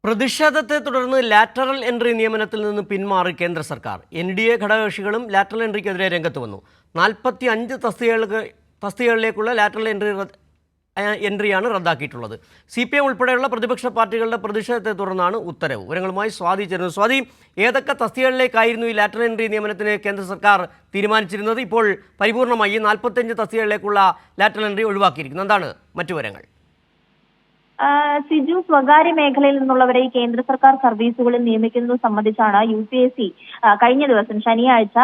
പ്രതിഷേധത്തെ തുടർന്ന് lateral entry നിയമനത്തിൽ നിന്ന് പിന്മാറി കേന്ദ്ര സർക്കാർ. NDA ഘടകകക്ഷികളും ലാറ്ററൽ എൻട്രിക്കെതിരെ രംഗത്ത് വന്നു. 45 തസ്തികകളിലേക്കുള്ള ലാറ്ററൽ എൻട്രിയാണ് റദ്ദാക്കിയിട്ടുള്ളത്. CPM ഉൾപ്പെടെയുള്ള പ്രതിപക്ഷ പാർട്ടികളുടെ പ്രതിഷേധത്തെ തുടർന്നാണ് ഉത്തരവ്. വിവരങ്ങളുമായി സ്വാതി ചേരുന്നു. സ്വാതി, ഏതൊക്കെ തസ്തികകളിലേക്കായിരുന്നു ഈ ലാറ്ററൽ എൻട്രി നിയമനത്തിന് കേന്ദ്ര സർക്കാർ തീരുമാനിച്ചിരുന്നത്? ഇപ്പോൾ പരിപൂർണമായി 45 തസ്തികകളിലേക്കുള്ള ലാറ്ററൽ എൻട്രി ഒഴിവാക്കിയിരിക്കുന്നു. എന്താണ് മറ്റു വിവരങ്ങൾ? സിജു, സ്വകാര്യ മേഖലയിൽ നിന്നുള്ളവരെ കേന്ദ്ര സർക്കാർ സർവീസുകളിൽ നിയമിക്കുന്നത് സംബന്ധിച്ചാണ് UPSC കഴിഞ്ഞ ദിവസം ശനിയാഴ്ച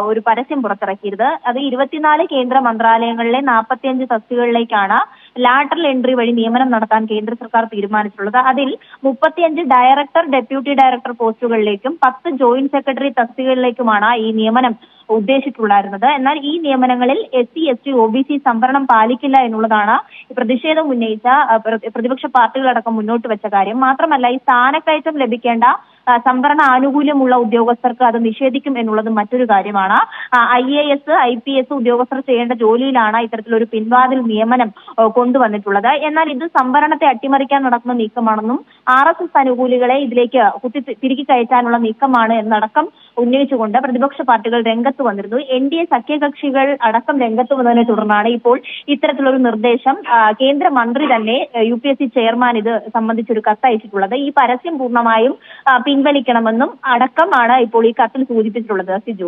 ഒരു പരസ്യം പുറത്തിറക്കിയത്. അത് 24 കേന്ദ്ര മന്ത്രാലയങ്ങളിലെ 45 തസ്തികകളിലേക്കാണ് ലാറ്ററൽ എൻട്രി വഴി നിയമനം നടത്താൻ കേന്ദ്ര സർക്കാർ തീരുമാനിച്ചിട്ടുള്ളത്. അതിൽ 35 ഡയറക്ടർ, ഡെപ്യൂട്ടി ഡയറക്ടർ പോസ്റ്റുകളിലേക്കും 10 ജോയിന്റ് സെക്രട്ടറി തസ്തികകളിലേക്കുമാണ് ഈ നിയമനം ഉദ്ദേശിച്ചിട്ടുണ്ടായിരുന്നത്. എന്നാൽ ഈ നിയമനങ്ങളിൽ SC, ST, OBC സംവരണം പാലിക്കില്ല എന്നുള്ളതാണ് പ്രതിഷേധം ഉന്നയിച്ച പ്രതിപക്ഷ പാർട്ടികളടക്കം മുന്നോട്ട് വെച്ച കാര്യം. മാത്രമല്ല, ഈ സ്ഥാനക്കയറ്റം ലഭിക്കേണ്ട സംവരണ ആനുകൂല്യമുള്ള ഉദ്യോഗസ്ഥർക്ക് അത് നിഷേധിക്കും എന്നുള്ളത് മറ്റൊരു കാര്യമാണ്. IAS, IPS ഉദ്യോഗസ്ഥർ ചെയ്യേണ്ട ജോലിയിലാണ് ഇത്തരത്തിലൊരു പിൻവാതിൽ നിയമനം കൊണ്ടുവന്നിട്ടുള്ളത്. എന്നാൽ ഇത് സംവരണത്തെ അട്ടിമറിക്കാൻ നടക്കുന്ന നീക്കമാണെന്നും RSS അനുകൂലികളെ ഇതിലേക്ക് തിരികെ കയറ്റാനുള്ള നീക്കമാണ് എന്നടക്കം ഉന്നയിച്ചുകൊണ്ട് പ്രതിപക്ഷ പാർട്ടികൾ രംഗത്ത് വന്നിരുന്നു. NDA സഖ്യകക്ഷികൾ അടക്കം രംഗത്ത് വന്നതിനെ തുടർന്നാണ് ഇപ്പോൾ ഇത്തരത്തിലൊരു നിർദ്ദേശം കേന്ദ്രമന്ത്രി തന്നെ UPSC ചെയർമാൻ ഇത് സംബന്ധിച്ചൊരു കത്ത് അയച്ചിട്ടുള്ളത്. ഈ പരസ്യം പൂർണ്ണമായും പിൻവലിക്കണമെന്നും അടക്കമാണ് ഇപ്പോൾ ഈ കത്തിൽ സൂചിപ്പിച്ചിട്ടുള്ളത്. സിജു.